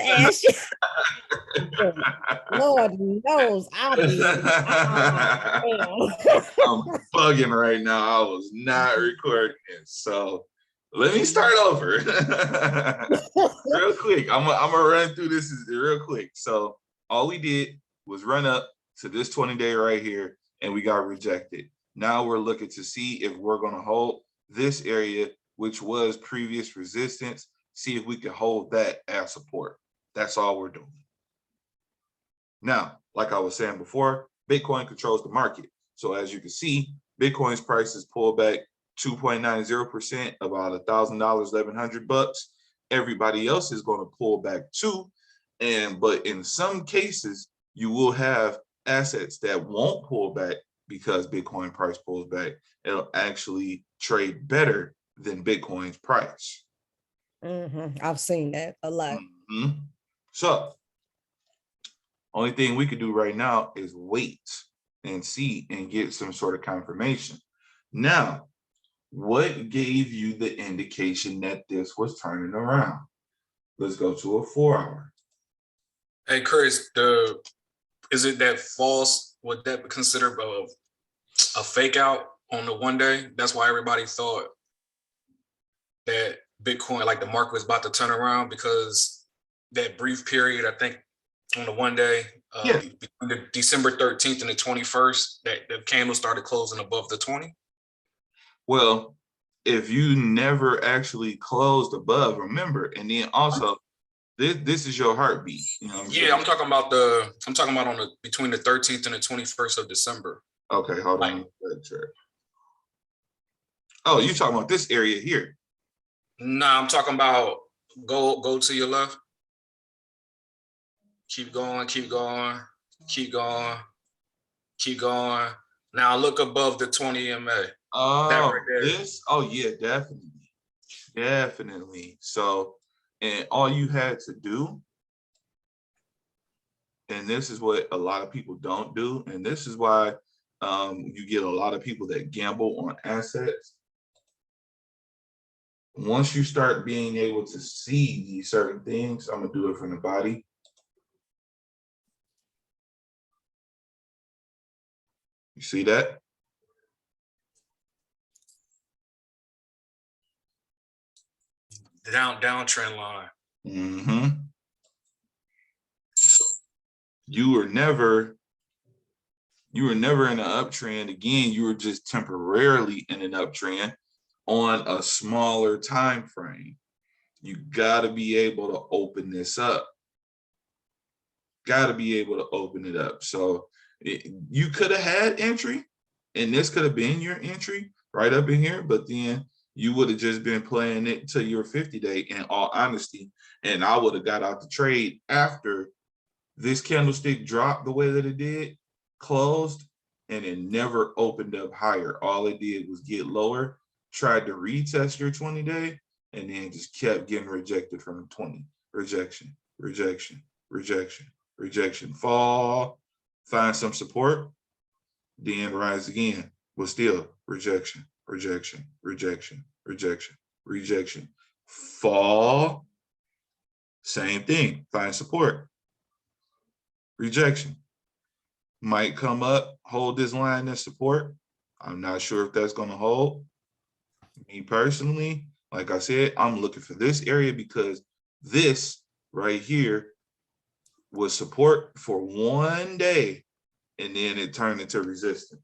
to ask you. Lord knows I'll be. I'm bugging right now. I was not recording it. So let me start over. Real quick. I'm gonna run through this real quick. So all we did was run up to this 20-day right here, and we got rejected. Now we're looking to see if we're gonna hold this area, which was previous resistance, see if we can hold that as support. That's all we're doing. Now, like I was saying before, Bitcoin controls the market. So as you can see, Bitcoin's price is pulled back 2.90%, about $1,000, $1,100. Everybody else is going to pull back too. But in some cases, you will have assets that won't pull back because Bitcoin price pulls back. It'll actually trade better than Bitcoin's price. I've seen that a lot. So only thing we could do right now is wait and see and get some sort of confirmation. Now, what gave you the indication that this was turning around? Let's go to a 4-hour. Hey, Chris, is it that false? Would that be considered a fake out on the 1 day? That's why everybody thought that Bitcoin, like the market was about to turn around, because that brief period, I think, on the 1 day, between the December 13th and the 21st, that the candle started closing above the 20. Well, if you never actually closed above, remember, and then also this is your heartbeat. You know what I'm saying? I'm talking about on the between the 13th and the 21st of December. Okay, hold on. Oh, you're talking about this area here? Nah, I'm talking about go to your left. Keep going, keep going, keep going, keep going. Now look above the 20 EMA. Oh, this? Oh, yeah, definitely. Definitely. So, and all you had to do, and this is what a lot of people don't do, and this is why you get a lot of people that gamble on assets. Once you start being able to see these certain things, I'm going to do it from the body. You see that? Downtrend line. So you were never in an uptrend. Again, you were just temporarily in an uptrend on a smaller time frame. You got to be able to open this up. Got to be able to open it up. So you could have had entry, and this could have been your entry right up in here, but then you would have just been playing it to your 50-day, in all honesty, and I would have got out the trade after this candlestick dropped the way that it did, closed, and it never opened up higher. All it did was get lower, tried to retest your 20-day, and then just kept getting rejected from the 20. Rejection, rejection, rejection, rejection, fall, find some support, then rise again, but still rejection, rejection, rejection, rejection, rejection, fall, same thing, find support, rejection, might come up, hold this line as support. I'm not sure if that's going to hold. Me personally, like I said, I'm looking for this area because this right here was support for 1 day, and then it turned into resistance.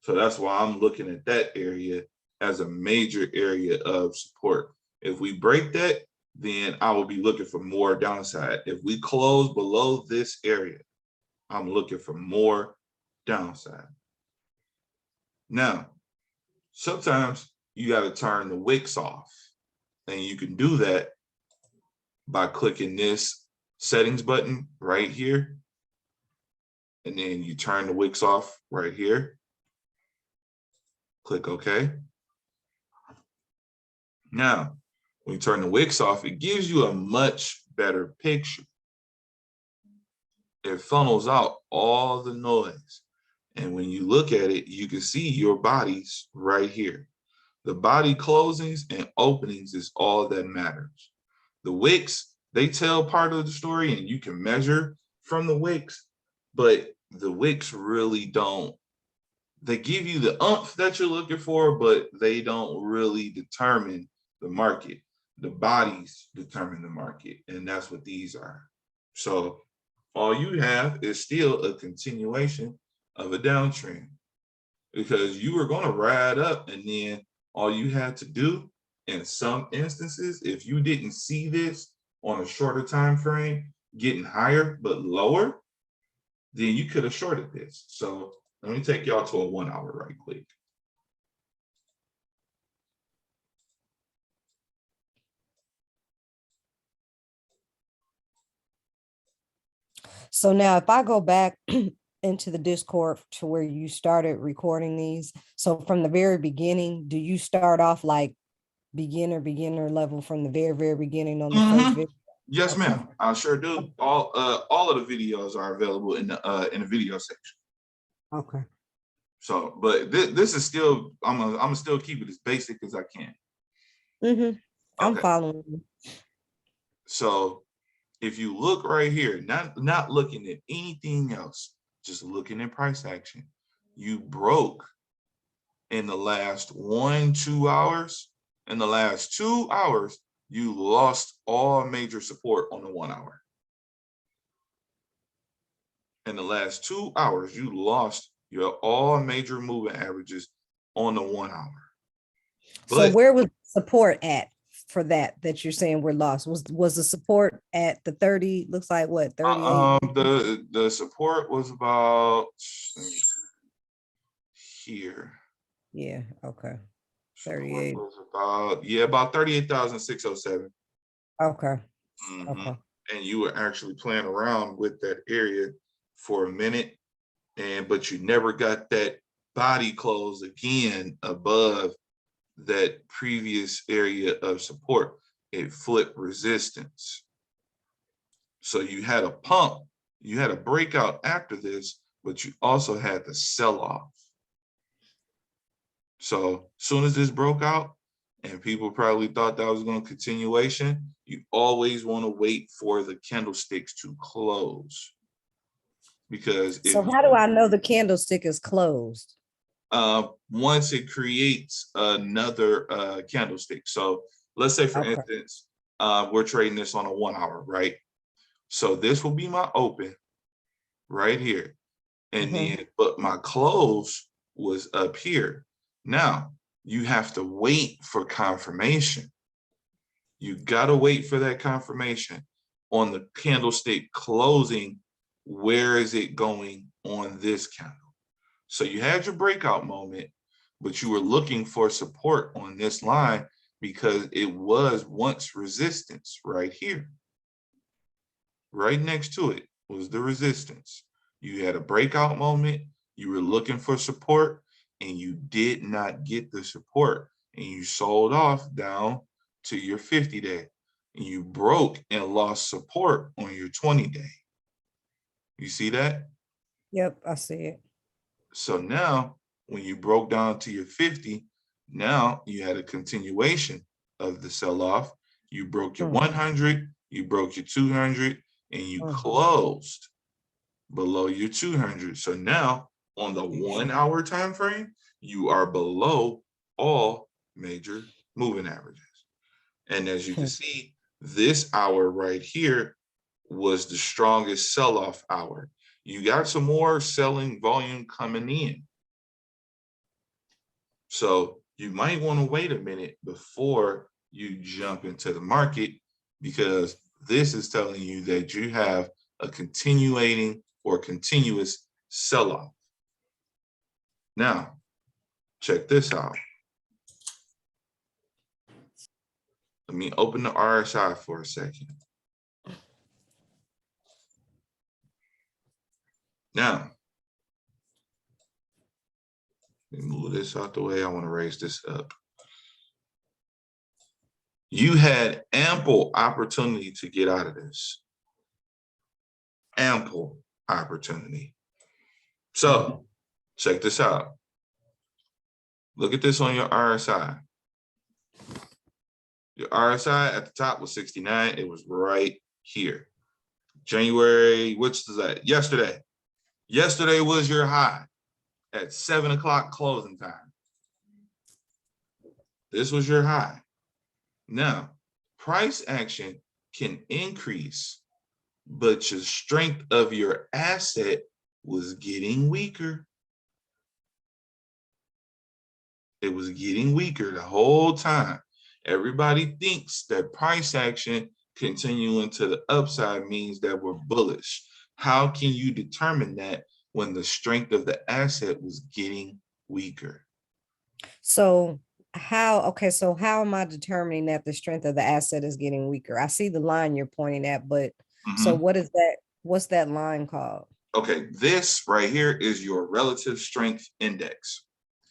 So that's why I'm looking at that area as a major area of support. If we break that, then I will be looking for more downside. If we close below this area, I'm looking for more downside. Now, sometimes you got to turn the wicks off, and you can do that by clicking this settings button right here, and then you turn the wicks off right here. Click OK. Now, when you turn the wicks off, it gives you a much better picture. It funnels out all the noise. And when you look at it, you can see your bodies right here. The body closings and openings is all that matters. The wicks they tell part of the story and you can measure from the wicks, but the wicks really don't. They give you the umph that you're looking for, but they don't really determine the market. The bodies determine the market, and that's what these are. So all you have is still a continuation of a downtrend, because you were going to ride up, and then all you had to do in some instances, if you didn't see this on a shorter time frame getting higher but lower, then you could have shorted this. So let me take y'all to a 1 hour right quick. So now if I go back into the Discord to where you started recording these, so from the very beginning, do you start off like beginner level from the very beginning on the first video? Yes, Okay. ma'am. I sure do. All of the videos are available in the video section. Okay. So, but this is still, I'm gonna still keep it as basic as I can. I'm Okay. following you. So if you look right here, not looking at anything else, just looking at price action, you broke in the last 1-2 hours. In the last 2 hours, you lost all major support on the 1 hour. In the last 2 hours, you lost your all major moving averages on the 1 hour. So But where was support at for that you're saying we're lost? Was the support at the 30? Looks like what, 38? the support was about here. Yeah, okay. Support 38. was about 38,607. Okay. Mhm. Okay. And you were actually playing around with that area for a minute, but you never got that body close again above that previous area of support. It flipped resistance. So you had a pump, you had a breakout after this, but you also had the sell-off. So as soon as this broke out, and people probably thought that was going to continuation, you always want to wait for the candlesticks to close. Because So if how do I know the candlestick is closed? once it creates another candlestick. So let's say, for Okay. instance, we're trading this on a 1 hour, right? So this will be my open right here. And then, but my close was up here. Now, you have to wait for confirmation. You got to wait for that confirmation on the candlestick closing. Where is it going on this candle? So you had your breakout moment, but you were looking for support on this line because it was once resistance right here. Right next to it was the resistance. You had a breakout moment, you were looking for support, and you did not get the support, and you sold off down to your 50-day, and you broke and lost support on your 20-day. You see that? Yep, I see it. So now when you broke down to your 50, now you had a continuation of the sell-off. You broke your 100, you broke your 200, and you closed below your 200. So now on the 1 hour time frame, you are below all major moving averages. And as you can see, this hour right here was the strongest sell-off hour. You got some more selling volume coming in. So you might want to wait a minute before you jump into the market, because this is telling you that you have a continuating or continuous sell-off. Now, check this out. Let me open the RSI for a second. Now, let me move this out the way. I want to raise this up. You had ample opportunity to get out of this. Ample opportunity. So check this out. Look at this on your RSI. Your RSI at the top was 69. It was right here. January, which is that? Yesterday. Yesterday was your high at 7 o'clock closing time. This was your high. Now, price action can increase, but your strength of your asset was getting weaker. It was getting weaker the whole time. Everybody thinks that price action continuing to the upside means that we're bullish. How can you determine that when the strength of the asset was getting weaker? So so how am I determining that the strength of the asset is getting weaker? I see the line you're pointing at, but so Mhm. what is that? What's that line called? Okay, this right here is your relative strength index.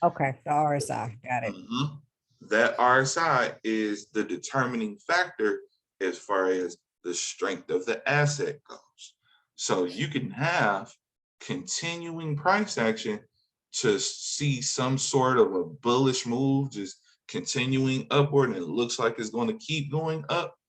Okay, the RSI, got it. Mhm. That RSI is the determining factor as far as the strength of the asset goes. So you can have continuing price action to see some sort of a bullish move, just continuing upward, and it looks like it's going to keep going up.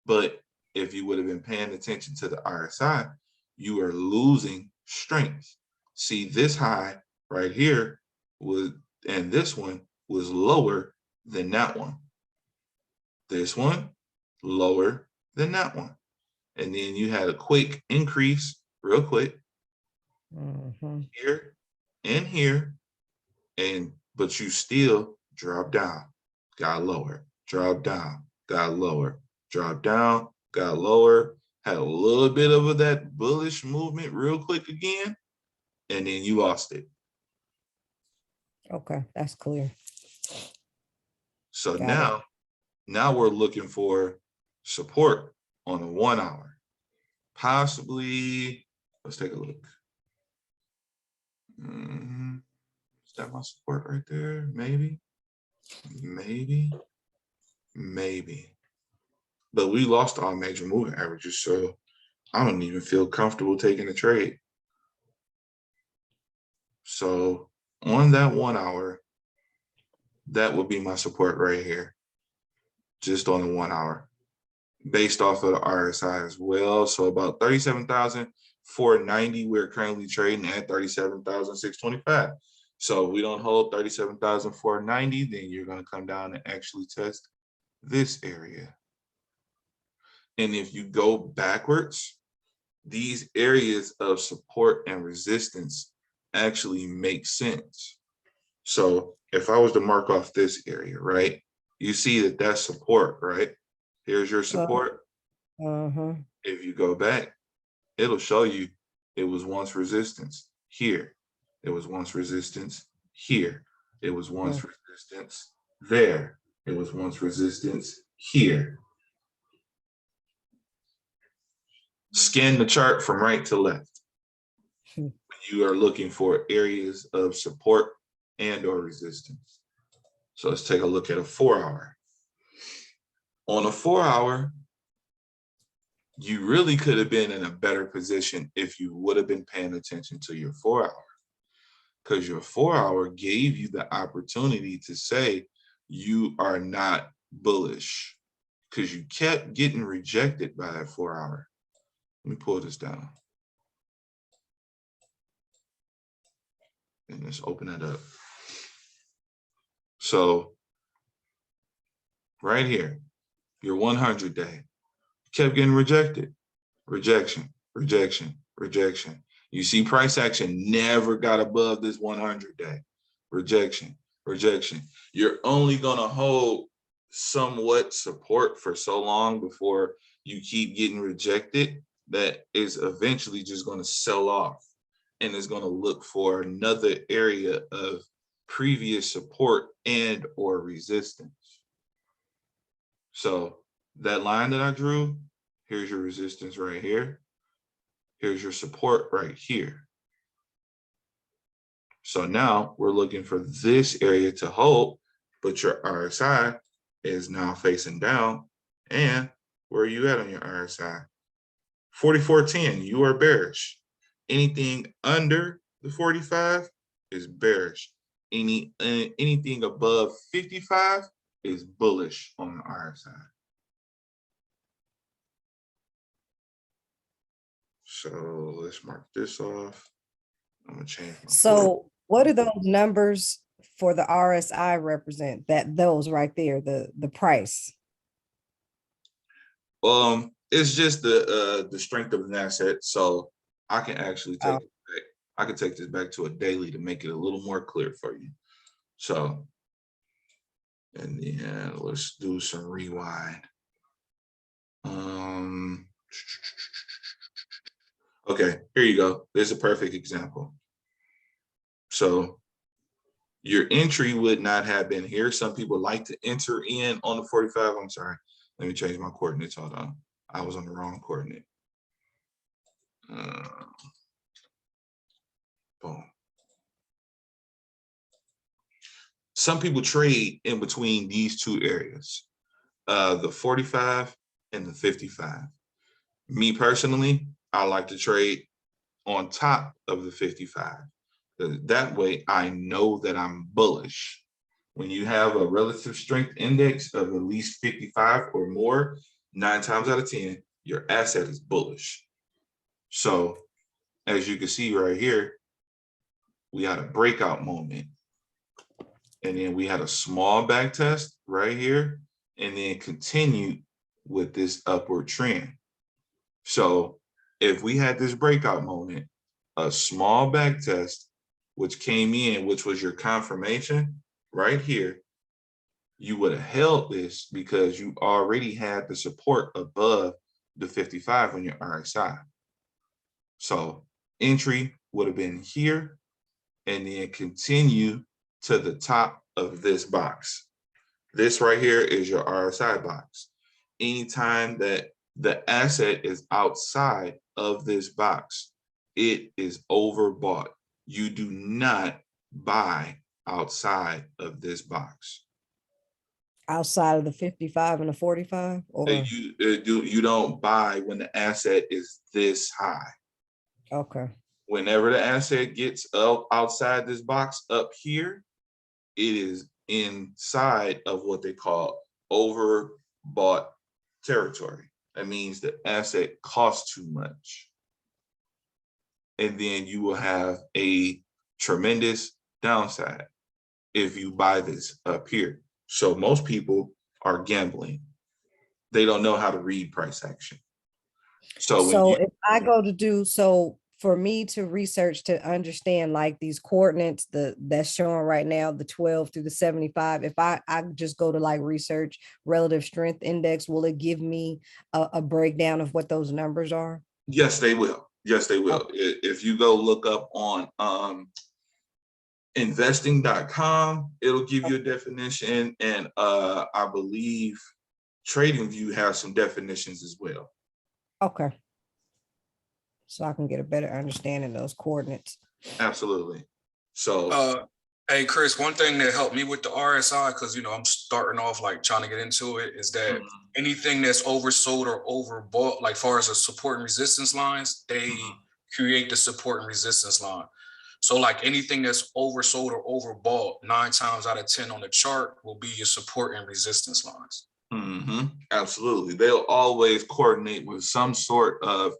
But if you would have been paying attention to the RSI, you are losing strength. See, this high right here was, and this one was lower than that one. This one lower than that one. And then you had a quick increase, real quick, Mhm. here and here, and but you still dropped down, got lower, dropped down, got lower, dropped down, got lower, had a little bit of that bullish movement real quick again, and then you lost it. Okay, that's clear. So Got it. now we're looking for support on a 1 hour. Possibly, let's take a look. Is that my support right there? Maybe, maybe, maybe. But we lost all major moving averages, so I don't even feel comfortable taking a trade. So on that 1 hour, that would be my support right here, just on the 1 hour, based off of the RSI as well. So about 37,490, we're currently trading at 37,625. So if we don't hold 37,490, then you're going to come down and actually test this area. And if you go backwards, these areas of support and resistance actually make sense. So if I was to mark off this area, right, you see that that's support, right? Here's your support. Uh-huh. If you go back, it'll show you it was once resistance here. It was once resistance here. It was once resistance there. It was once resistance here. Scan the chart from right to left. You are looking for areas of support and or resistance. So let's take a look at a 4 hour. On a 4 hour, you really could have been in a better position if you would have been paying attention to your 4 hour, because your 4 hour gave you the opportunity to say you are not bullish, because you kept getting rejected by that 4 hour. Let me pull this down. And let's open it up. So right here, your 100 day kept getting rejected. Rejection, rejection, rejection. You see price action never got above this 100 day. Rejection, rejection. You're only going to hold somewhat support for so long before you keep getting rejected that is eventually just going to sell off and is going to look for another area of previous support and or resistance. So that line that I drew, here's your resistance right here. Here's your support right here. So now we're looking for this area to hold, but your RSI is now facing down. And where are you at on your RSI? 44.10, you are bearish. Anything under the 45 is bearish. Anything above 55 is bullish on the RSI. So let's mark this off. I'm gonna change my So what do those numbers for the RSI represent? Those right there, the price. It's just the strength of an asset. So I can actually take it back. I can take this back to a daily to make it a little more clear for you. So, and then let's do some rewind. Okay, here you go. There's a perfect example. So your entry would not have been here. Some people like to enter in on the 45. I'm sorry. Let me change my coordinates. Hold on. I was on the wrong coordinate. Boom. Some people trade in between these two areas, the 45 and the 55. Me personally, I like to trade on top of the 55. That way I know that I'm bullish. When you have a relative strength index of at least 55 or more, 9 times out of 10, your asset is bullish. So as you can see right here, we had a breakout moment. And then we had a small back test right here, and then continued with this upward trend. So if we had this breakout moment, a small back test, which came in, which was your confirmation right here, you would have held this because you already had the support above the 55 on your RSI. So entry would have been here and then continue to the top of this box. This right here is your RSI box. Anytime that the asset is outside of this box, it is overbought. You do not buy outside of this box. Outside of the 55 and the 45, or You don't buy when the asset is this high. okay. Whenever the asset gets up outside this box up here, it is inside of what they call overbought territory. That means the asset costs too much. And then you will have a tremendous downside if you buy this up here. So most people are gambling. They don't know how to read price action. So If I go to do, so for me to research to understand like these coordinates, that's showing right now, the 12 through the 75, if I just go to like research relative strength index, will it give me a breakdown of what those numbers are? yes, they will. Yes, they will. If you go look up on investing.com, it'll give you a definition. And I believe TradingView has some definitions as well. Okay. So I can get a better understanding of those coordinates. Absolutely. So Hey Chris, one thing that helped me with the RSI, because I'm starting off like trying to get into it, is that anything that's oversold or overbought, like far as the support and resistance lines, they create the support and resistance line. So like anything that's oversold or overbought, 9 times out of 10 on the chart will be your support and resistance lines. Absolutely. They'll always coordinate with some sort of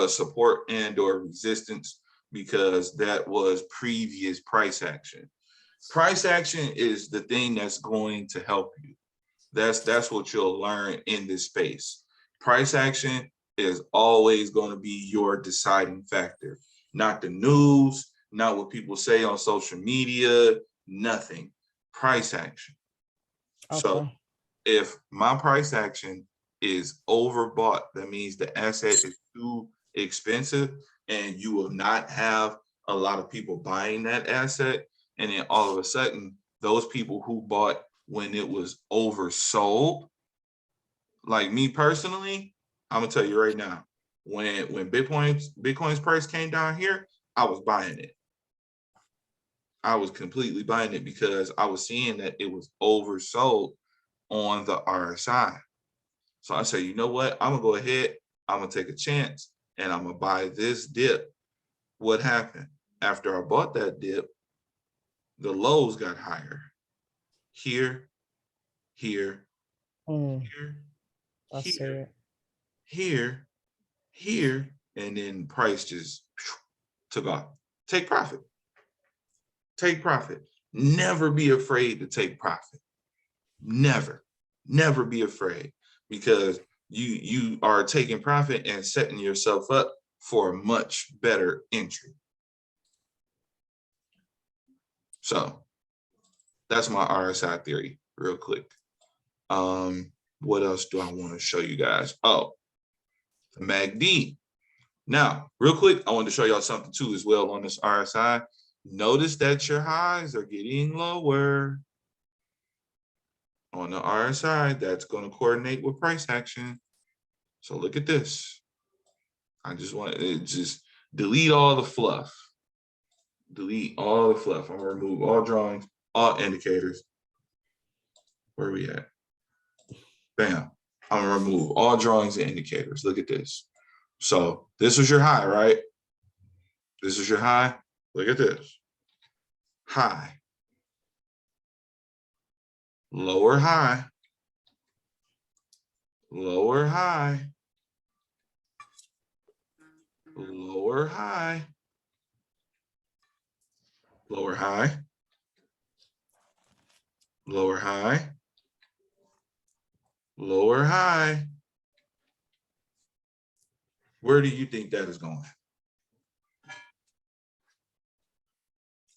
support and or resistance, because that was previous price action. Price action is the thing that's going to help you. That's what you'll learn in this space. Price action is always going to be your deciding factor, not the news, not what people say on social media, nothing. Price action. Okay. So if my price action is overbought, that means the asset is too expensive and you will not have a lot of people buying that asset. And then all of a sudden, those people who bought when it was oversold, like me personally, I'm gonna tell you right now, when Bitcoin's price came down here, I was buying it. I was completely buying it because I was seeing that it was oversold on the RSI. So I said, you know what? I'm gonna go ahead, I'm gonna take a chance and I'm gonna buy this dip. What happened? After I bought that dip, the lows got higher. Here, here, Mm, here, I see here, it. here, here, and then price just took off. Take profit. Take profit. Never be afraid to take profit. Never, never be afraid, because you are taking profit and setting yourself up for a much better entry. So that's my RSI theory real quick. What else do I want to show you guys? Oh, the MACD. Now, real quick, I want to show y'all something too as well on this RSI. Notice that your highs are getting lower. On the RSI, that's going to coordinate with price action. So look at this. I just want to just delete all the fluff. Delete all the fluff. I'm going to remove all drawings, all indicators. Where are we at? Bam. I'm going to remove all drawings and indicators. Look at this. So this was your high, right? This is your high. Look at this. High. Lower high. Lower high. Lower high. Lower high. Lower high. Lower high. Where do you think that is going?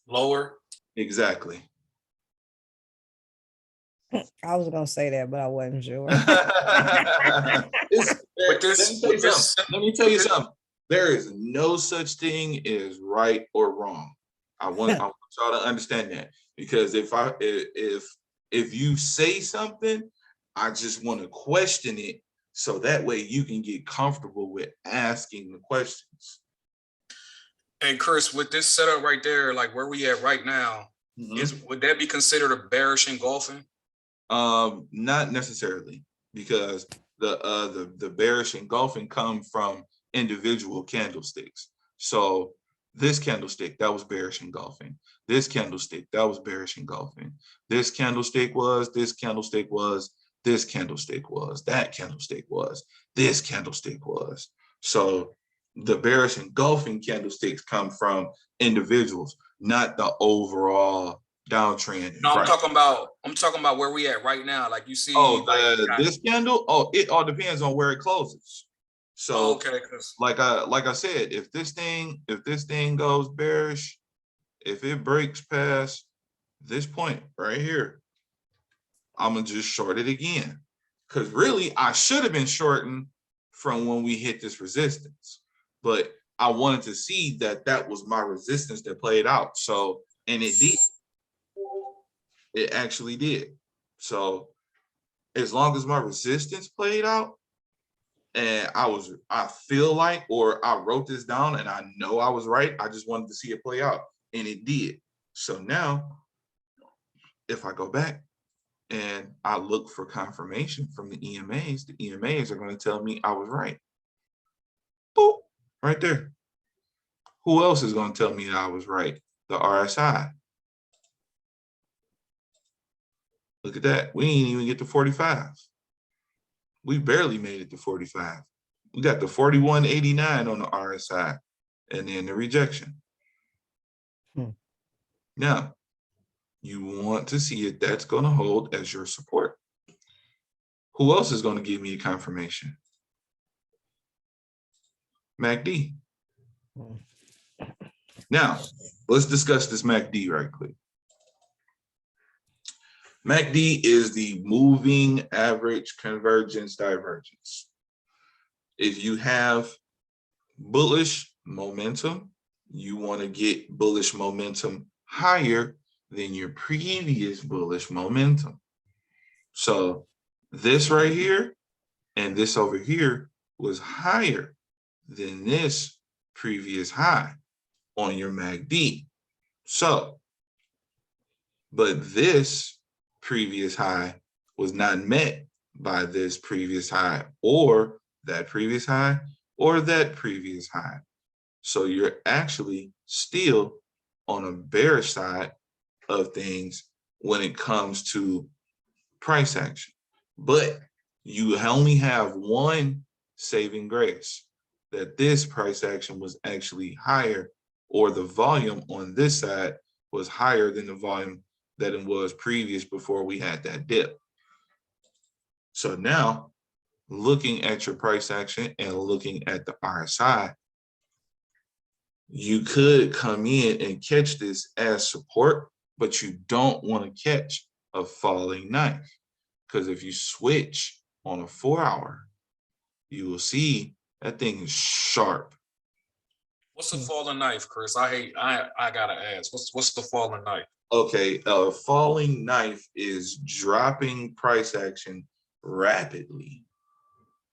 Lower. Exactly. I was gonna say that, but I wasn't sure. Let me tell you something. There is no such thing as right or wrong. I want y'all to understand that, because if you say something, I just want to question it, so that way you can get comfortable with asking the questions. And Chris, with this setup right there, like where we at right now, would that be considered a bearish engulfing? Not necessarily, because the bearish engulfing come from individual candlesticks. So this candlestick, that was bearish engulfing. This candlestick, that was bearish engulfing. This candlestick was, this candlestick was, this candlestick was, that candlestick was, this candlestick was. So the bearish engulfing candlesticks come from individuals, not the overall downtrend. No, I'm talking about where we at right now. Like you see, this candle. Oh, it all depends on where it closes. So okay, like I said, if this thing goes bearish, if it breaks past this point right here, I'm gonna just short it again. Because really, I should have been shorting from when we hit this resistance, but I wanted to see that that was my resistance that played out. So, and it did. It actually did. So as long as my resistance played out, and I feel like, or I wrote this down and I know I was right, I just wanted to see it play out, and it did. So now if I go back and I look for confirmation from the EMAs are going to tell me I was right. Boop, right there. Who else is going to tell me that I was right? The RSI. Look at that. We ain't even get to 45. We barely made it to 45. We got the 41.89 on the RSI, and then the rejection. Now, you want to see if that's going to hold as your support. Who else is going to give me a confirmation? MACD. Now, let's discuss this MACD right quick. MACD is the moving average convergence divergence. If you have bullish momentum, you want to get bullish momentum higher than your previous bullish momentum. So this right here and this over here was higher than this previous high on your MACD. So, but this previous high was not met by this previous high or that previous high or that previous high. So you're actually still on a bearish side of things when it comes to price action, but you only have one saving grace, that this price action was actually higher, or the volume on this side was higher than the volume that it was previous before we had that dip. So now, looking at your price action and looking at the RSI, you could come in and catch this as support, but you don't want to catch a falling knife, because if you switch on a 4-hour, you will see that thing is sharp. What's the falling knife, Chris? I gotta ask. What's the falling knife? Okay, a falling knife is dropping price action rapidly.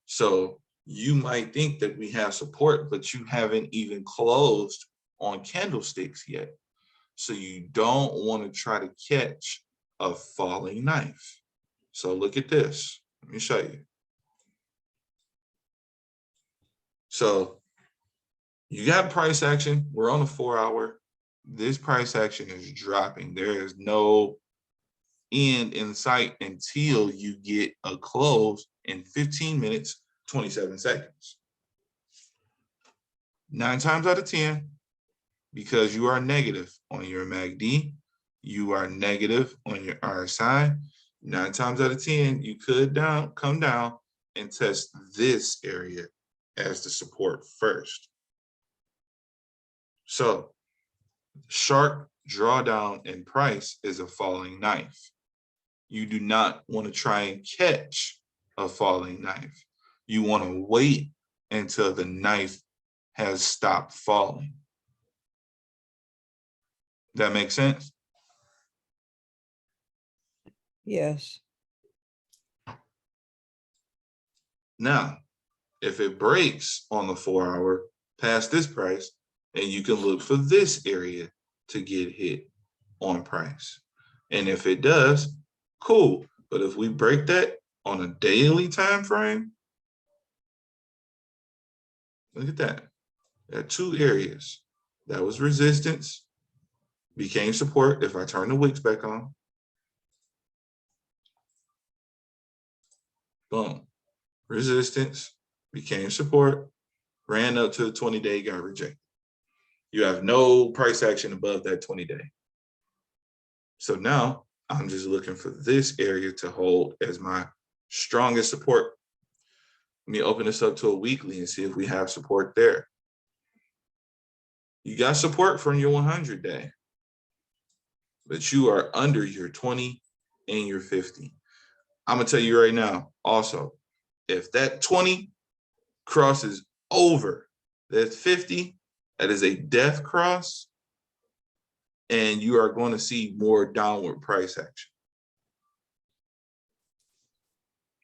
So you might think that we have support, but you haven't even closed on candlesticks yet. So you don't want to try to catch a falling knife. So look at this. Let me show you. So you got price action. We're on a 4-hour. This price action is dropping. There is no end in sight until you get a close in 15 minutes, 27 seconds. 9 times out of 10, because you are negative on your MACD, you are negative on your RSI, 9 times out of 10, you could come down and test this area as the support first. So sharp drawdown in price is a falling knife. You do not want to try and catch a falling knife. You want to wait until the knife has stopped falling. That makes sense? Yes. Now, if it breaks on the 4-hour past this price, and you can look for this area to get hit on price. And if it does, cool. But if we break that on a daily time frame, look at that. There are 2 areas. That was resistance, became support. If I turn the wicks back on, boom, resistance, became support, ran up to the 20-day, got rejected. You have no price action above that 20-day. So now I'm just looking for this area to hold as my strongest support. Let me open this up to a weekly and see if we have support there. You got support from your 100-day, but you are under your 20 and your 50. I'm gonna tell you right now, also, if that 20 crosses over that 50, that is a death cross, and you are going to see more downward price action.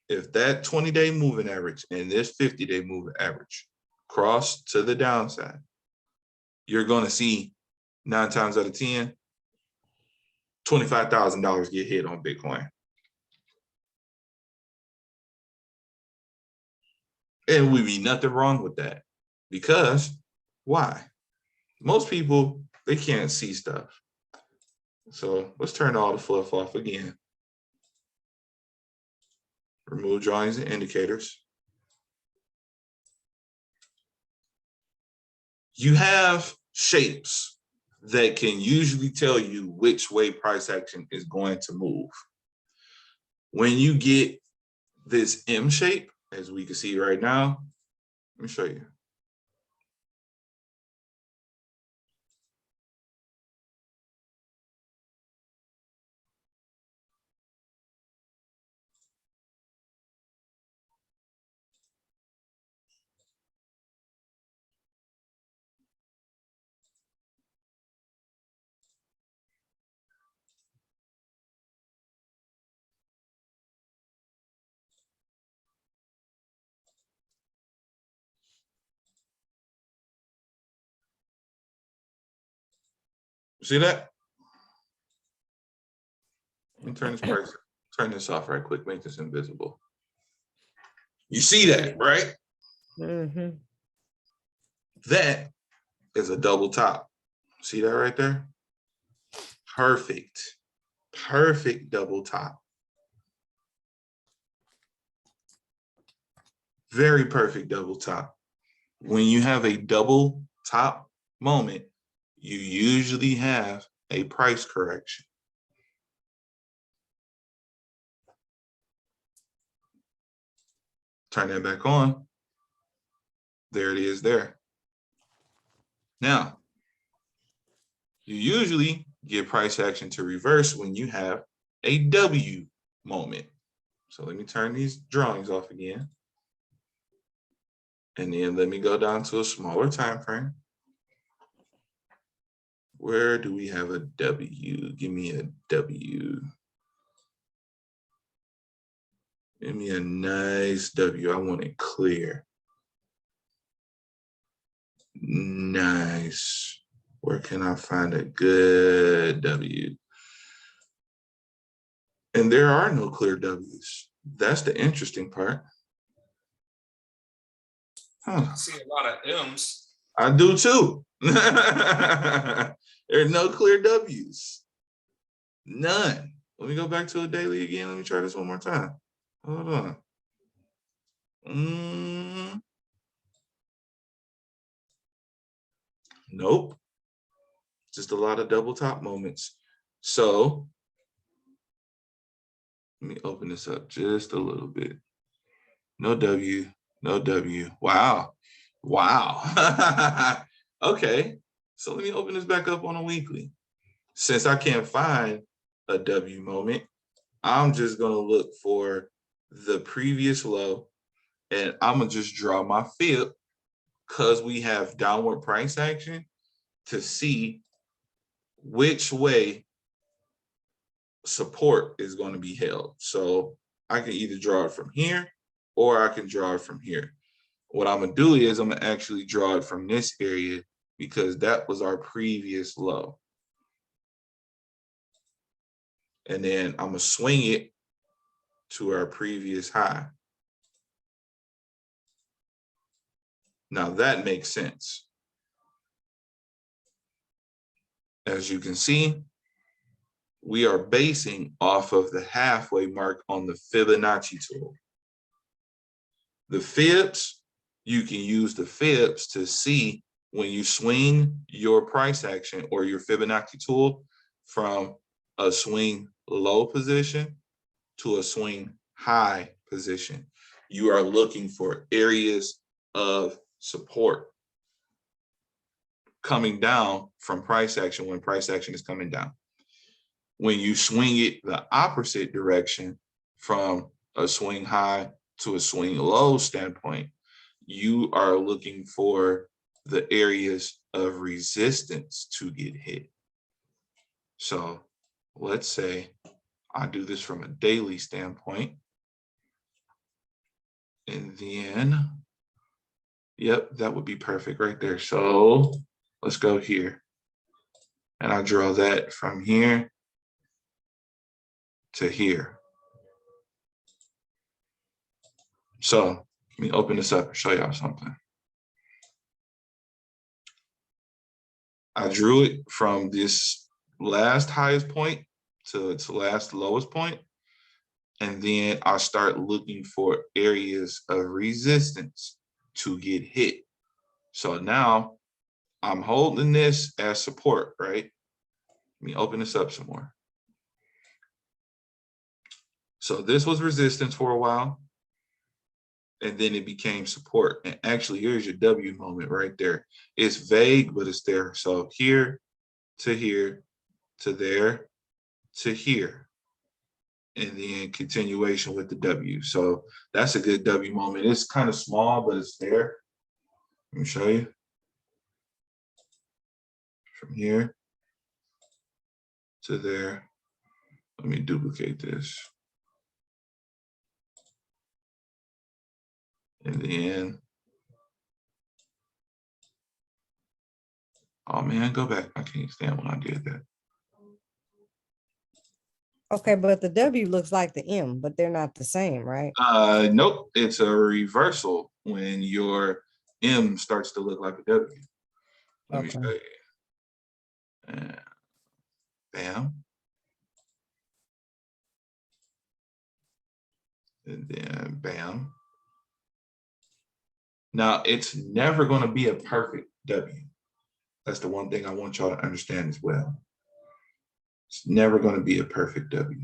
If that 20-day moving average and this 50-day moving average cross to the downside, you're going to see 9 times out of 10, $25,000 get hit on Bitcoin. And would be nothing wrong with that, because why? Most people, they can't see stuff. So let's turn all the fluff off again. Remove drawings and indicators. You have shapes that can usually tell you which way price action is going to move. When you get this M shape, as we can see right now, let me show you. See that? Let me turn this off right quick, make this invisible. You see that, right? Mm-hmm. That is a double top. See that right there? Perfect. Perfect double top. Very perfect double top. When you have a double top moment, you usually have a price correction. Turn that back on. There it is there. Now, you usually get price action to reverse when you have a W moment. So let me turn these drawings off again. And then let me go down to a smaller time frame. Where do we have a W? Give me a W. Give me a nice W. I want it clear. Nice. Where can I find a good W? And there are no clear W's. That's the interesting part. Huh. I see a lot of M's. I do too. There are no clear W's. None. Let me go back to a daily again. Let me try this one more time. Hold on. Nope. Just a lot of double top moments. So let me open this up just a little bit. No W, no W. Wow. Wow. Okay. So let me open this back up on a weekly. Since I can't find a W moment, I'm just going to look for the previous low, and I'm going to just draw my fib because we have downward price action to see which way support is going to be held. So I can either draw it from here or I can draw it from here. What I'm going to do is I'm going to actually draw it from this area because that was our previous low. And then I'm going to swing it to our previous high. Now that makes sense. As you can see, we are basing off of the halfway mark on the Fibonacci tool. The fibs, you can use the fibs to see when you swing your price action or your Fibonacci tool from a swing low position to a swing high position. You are looking for areas of support coming down from price action when price action is coming down. When you swing it the opposite direction from a swing high to a swing low standpoint, you are looking for the areas of resistance to get hit. So let's say I do this from a daily standpoint. And then, yep, that would be perfect right there. So let's go here. And I draw that from here to here. So let me open this up and show y'all something. I drew it from this last highest point to its last lowest point. And then I start looking for areas of resistance to get hit. So now I'm holding this as support, right? Let me open this up some more. So this was resistance for a while, and then it became support. And actually, here's your W moment right there. It's vague, but it's there. So here to here to there to here, and then continuation with the W. So that's a good W moment. It's kind of small, but it's there. Let me show you. From here to there. Let me duplicate this. And then, oh man, go back. I can't stand when I did that. Okay, but the W looks like the M, but they're not the same, right? Nope, it's a reversal when your M starts to look like a W. Let me show you. And bam. And then bam. Now, it's never going to be a perfect W. That's the one thing I want y'all to understand as well. It's never going to be a perfect W.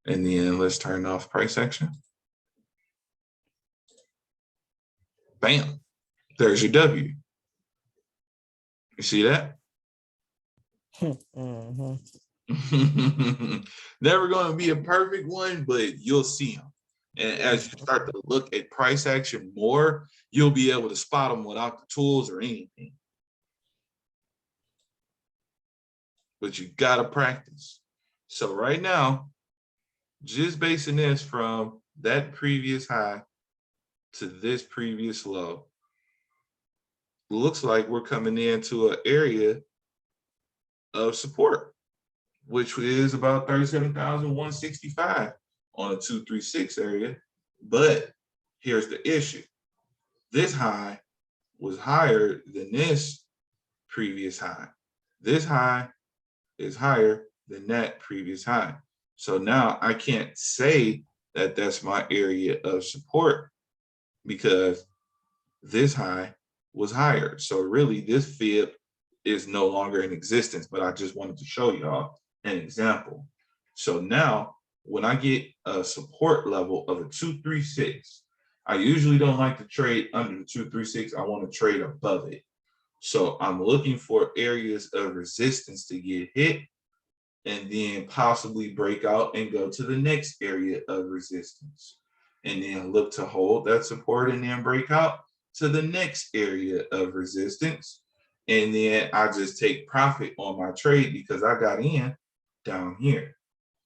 And then let's turn off price action. Bam, there's your W. You see that? Mhm. Never going to be a perfect one, but you'll see them. And as you start to look at price action more, you'll be able to spot them without the tools or anything. But you got to practice. So right now, just basing this from that previous high to this previous low, looks like we're coming into an area of support, which is about 37,165 on a 236 area. But here's the issue. This high was higher than this previous high. This high is higher than that previous high. So now I can't say that that's my area of support because this high was higher. So really this fib is no longer in existence, but I just wanted to show y'all an example. So now when I get a support level of a 236, I usually don't like to trade under the 236. I want to trade above it. So I'm looking for areas of resistance to get hit and then possibly break out and go to the next area of resistance. And then look to hold that support and then break out to the next area of resistance. And then I just take profit on my trade because I got in down here,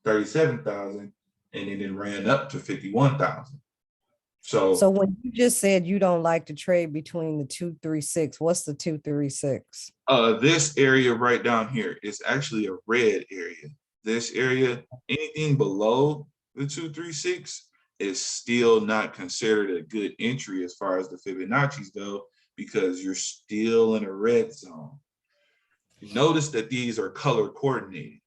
37,000, and then it ran up to 51,000. So when you just said you don't like to trade between the 236, what's the 236? This area right down here is actually a red area. This area, anything below the 236 is still not considered a good entry as far as the Fibonacci's go, because you're still in a red zone. Notice that these are color coordinated.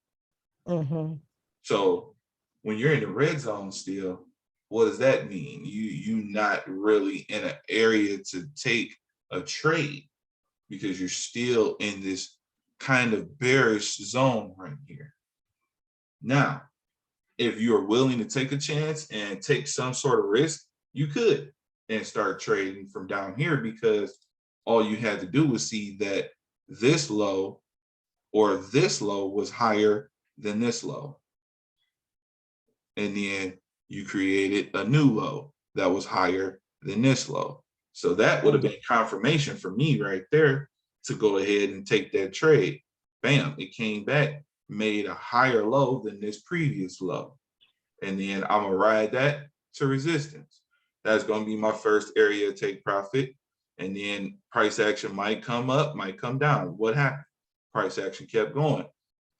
Mm-hmm. So when you're in the red zone still, what does that mean? You're not really in an area to take a trade because you're still in this kind of bearish zone right here. Now, if you're willing to take a chance and take some sort of risk, you could and start trading from down here, because all you had to do was see that this low or this low was higher than this low. And then you created a new low that was higher than this low. So that would have been confirmation for me right there to go ahead and take that trade. Bam, it came back, made a higher low than this previous low. And then I'm gonna ride that to resistance. That's gonna be my first area to take profit. And then price action might come up, might come down. What happened? Price action kept going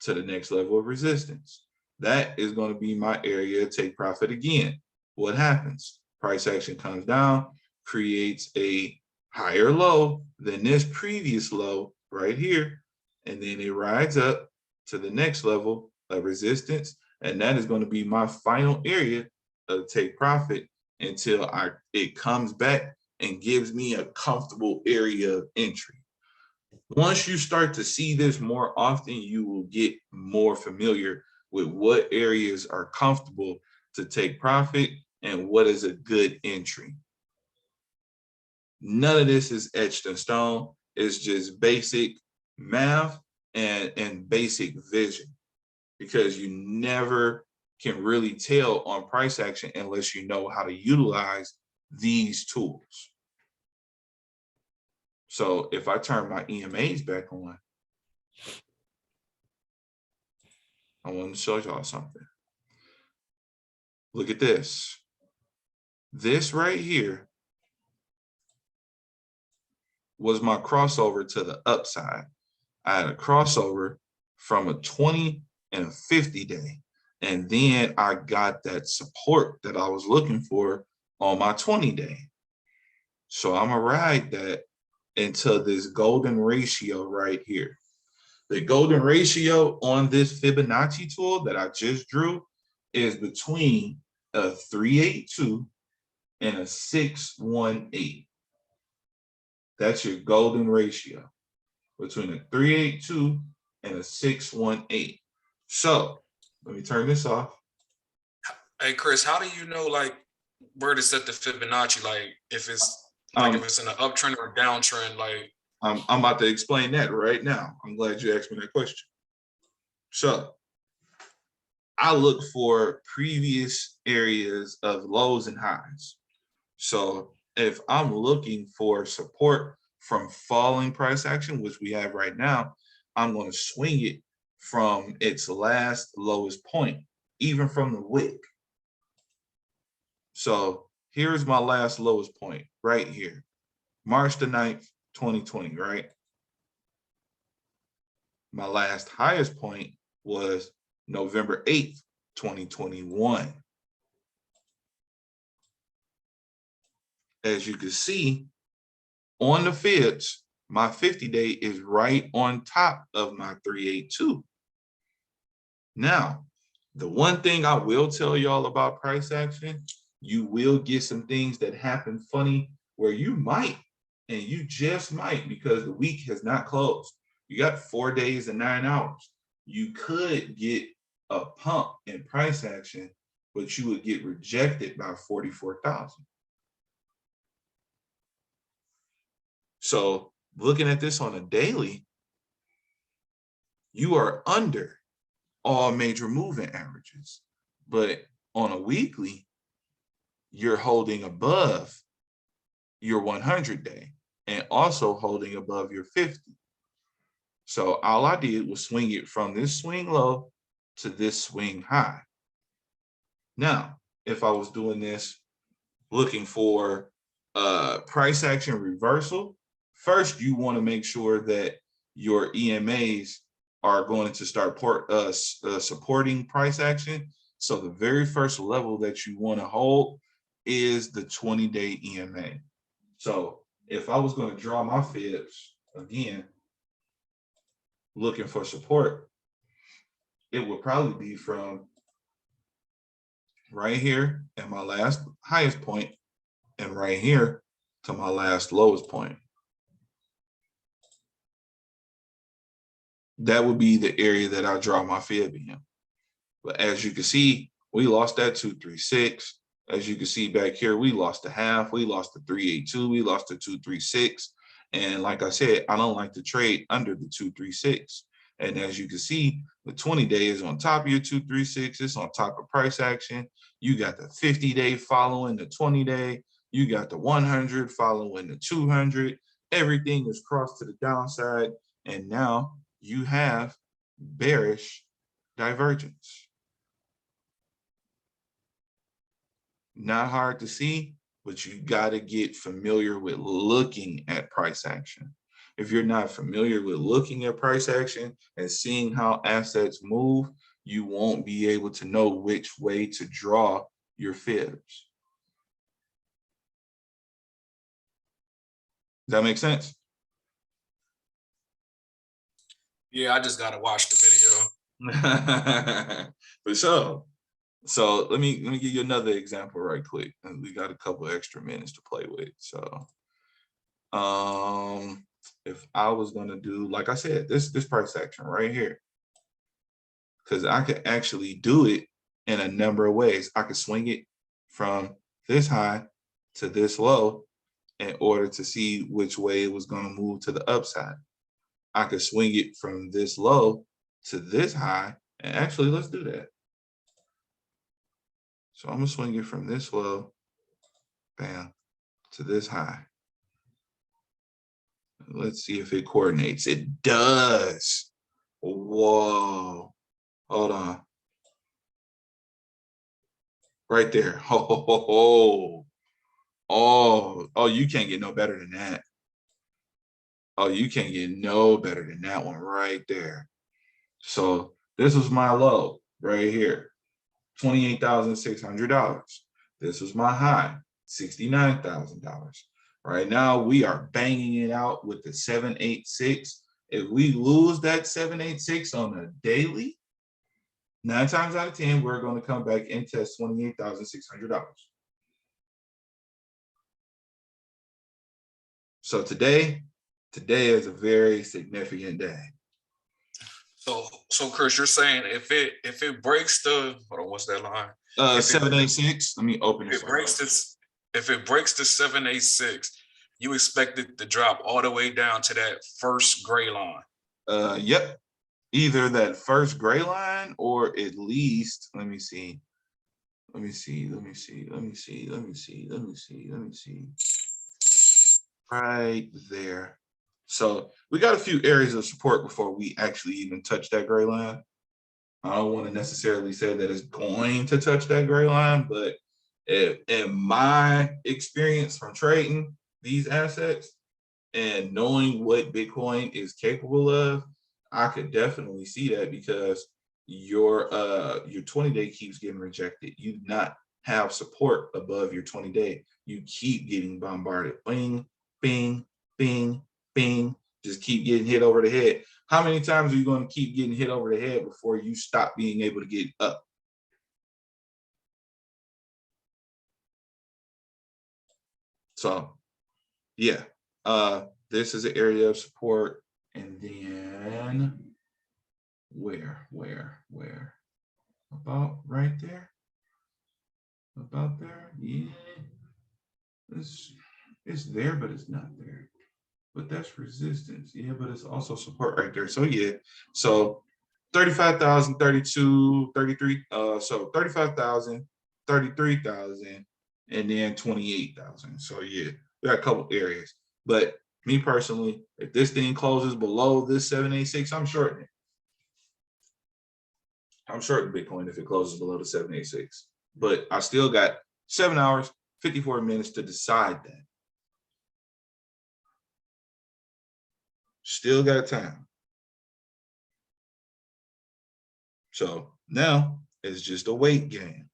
to the next level of resistance. That is going to be my area to take profit again. What happens? Price action comes down, creates a higher low than this previous low right here, and then it rides up to the next level of resistance, and that is going to be my final area to take profit until it comes back and gives me a comfortable area of entry. Once you start to see this more often, you will get more familiar with what areas are comfortable to take profit and what is a good entry. None of this is etched in stone. It's just basic math and basic vision, because you never can really tell on price action unless you know how to utilize these tools. So if I turn my EMAs back on, I want to show y'all something. Look at this. This right here was my crossover to the upside. I had a crossover from a 20 and a 50 day. And then I got that support that I was looking for on my 20 day. So I'm gonna ride that into this golden ratio right here. The golden ratio on this Fibonacci tool that I just drew is between a 382 and a 618. That's your golden ratio between a 382 and a 618. So let me turn this off. Hey Chris, how do you know like where to set the Fibonacci? Like if it's like if it's in an uptrend or downtrend, like I'm about to explain that right now. I'm glad you asked me that question. So I look for previous areas of lows and highs. So if I'm looking for support from falling price action, which we have right now, I'm going to swing it from its last lowest point, even from the wick. So here's my last lowest point right here, March the 9th, 2020, right? My last highest point was November 8th, 2021. As you can see on the fibs, my 50-day is right on top of my 382. Now, the one thing I will tell y'all about price action, you will get some things that happen funny where you might, and you just might, because the week has not closed. You got 4 days and 9 hours. You could get a pump in price action, but you would get rejected by 44,000. So looking at this on a daily, you are under all major moving averages, but on a weekly, you're holding above your 100-day and also holding above your 50. So all I did was swing it from this swing low to this swing high. Now, if I was doing this looking for price action reversal, first you want to make sure that your EMAs are going to start supporting price action. So the very first level that you want to hold is the 20-day EMA. So if I was going to draw my fibs again, looking for support, it would probably be from right here at my last highest point and right here to my last lowest point. That would be the area that I draw my fib in. But as you can see, we lost that 236. As you can see back here, we lost a half, we lost the 382, we lost the 236. And like I said, I don't like to trade under the 236. And as you can see, the 20-day is on top of your 236, it's on top of price action. You got the 50-day following the 20-day, you got the 100 following the 200. Everything is crossed to the downside. And now you have bearish divergence. Not hard to see, but you got to get familiar with looking at price action. If you're not familiar with looking at price action and seeing how assets move, you won't be able to know which way to draw your fibs. Does that make sense? yeah, I just gotta watch the video. For sure. So let me give you another example right quick, and we got a couple extra minutes to play with. So if I was going to do, like I said, this price action right here, because I could actually do it in a number of ways. I could swing it from this high to this low in order to see which way it was going to move to the upside. I could swing it from this low to this high, and actually let's do that. So I'm gonna swing it from this low, bam, to this high. Let's see if it coordinates. It does. Whoa, hold on. Right there. Oh, you can't get no better than that. Oh, you can't get no better than that one right there. So this was my low right here. $28,600. This was my high, $69,000. Right now, we are banging it out with the 786. If we lose that 786 on a daily, 9 times out of 10, we're going to come back and test $28,600. So today is a very significant day. So Chris, you're saying if it breaks the, hold on, what's that line? If it- 786. Let me open If this. it breaks this, if it breaks the 786, you expect it to drop all the way down to that first gray line. Yep. Either that first gray line or at least, let me see. Right there. So we got a few areas of support before we actually even touch that gray line. I don't want to necessarily say that it's going to touch that gray line, but in my experience from trading these assets and knowing what Bitcoin is capable of, I could definitely see that, because your 20-day keeps getting rejected. You do not have support above your 20-day. You keep getting bombarded. Bing, bing, bing, bing. Just keep getting hit over the head. How many times are you going to keep getting hit over the head before you stop being able to get up? So yeah, this is an area of support. And then where? About right there? About there? Yeah. It's there, but it's not there. But that's resistance. Yeah, but it's also support right there. So yeah. So 35,000, 32, 33. So 35,000, 33,000, and then 28,000. So yeah, we got a couple areas. But me personally, if this thing closes below this 786, I'm shorting it. I'm shorting Bitcoin if it closes below the 786. But I still got 7 hours, 54 minutes to decide that. Still got time. So now it's just a wait game.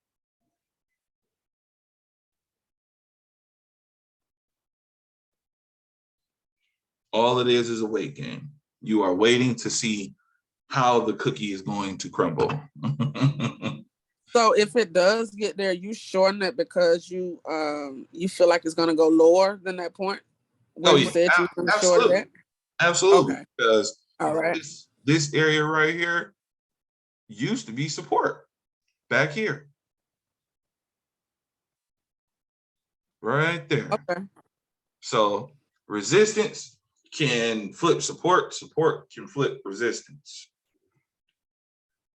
All it is a wait game. You are waiting to see how the cookie is going to crumble. So if it does get there, you shorten it because you feel like it's gonna go lower than that point where you said you were gonna short it. Absolutely. Okay. Because All right. this area right here used to be support back here. Right there. Okay. So resistance can flip support, support can flip resistance.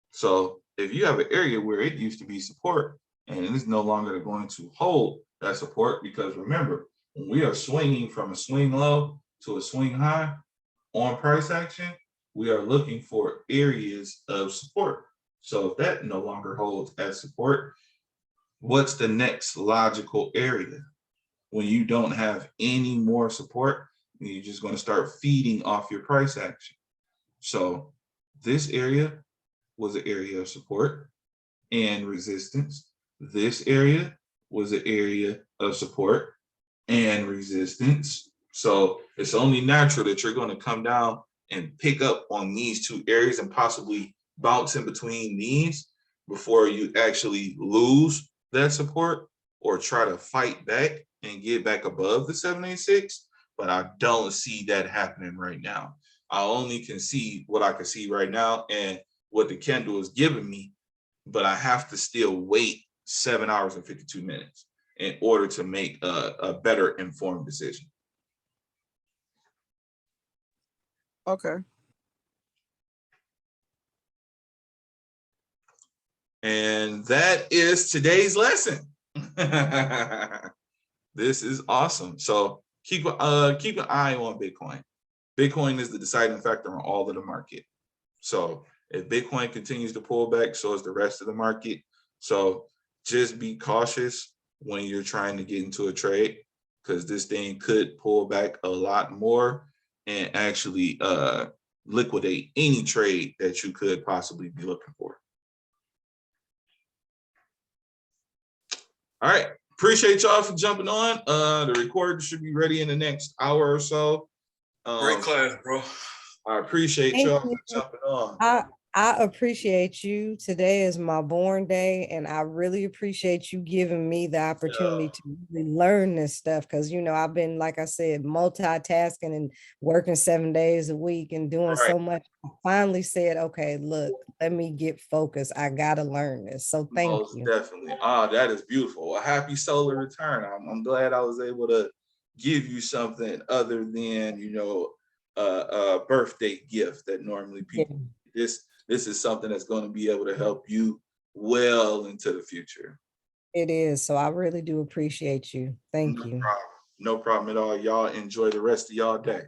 So if you have an area where it used to be support and it is no longer going to hold that support, because remember, when we are swinging from a swing low to a swing high on price action, we are looking for areas of support. So if that no longer holds as support, what's the next logical area? When you don't have any more support, you're just going to start feeding off your price action. So this area was an area of support and resistance. This area was an area of support and resistance. So it's only natural that you're going to come down and pick up on these two areas and possibly bounce in between these before you actually lose that support or try to fight back and get back above the 786. But I don't see that happening right now. I only can see what I can see right now and what the candle is giving me, but I have to still wait 7 hours and 52 minutes in order to make a better informed decision. Okay. And that is today's lesson. This is awesome. So keep an eye on Bitcoin. Bitcoin is the deciding factor on all of the market. So if Bitcoin continues to pull back, so is the rest of the market. So just be cautious when you're trying to get into a trade, because this thing could pull back a lot more and actually liquidate any trade that you could possibly be looking for. All right. Appreciate y'all for jumping on. The recording should be ready in the next hour or so. Great class, bro. I appreciate Thank y'all you. for jumping on. I appreciate you. Today is my born day, and I really appreciate you giving me the opportunity to really learn this stuff. Because I've been, like I said, multitasking and working 7 days a week and doing Right. so much. I finally said, okay, look, let me get focused. I gotta learn this. So thank Most you. definitely. Ah, that is beautiful. A happy solar return. I'm glad I was able to give you something other than, a birthday gift that normally people. This is something that's going to be able to help you well into the future. It is. So I really do appreciate you. Thank No you. problem. No problem at all. Y'all enjoy the rest of y'all day.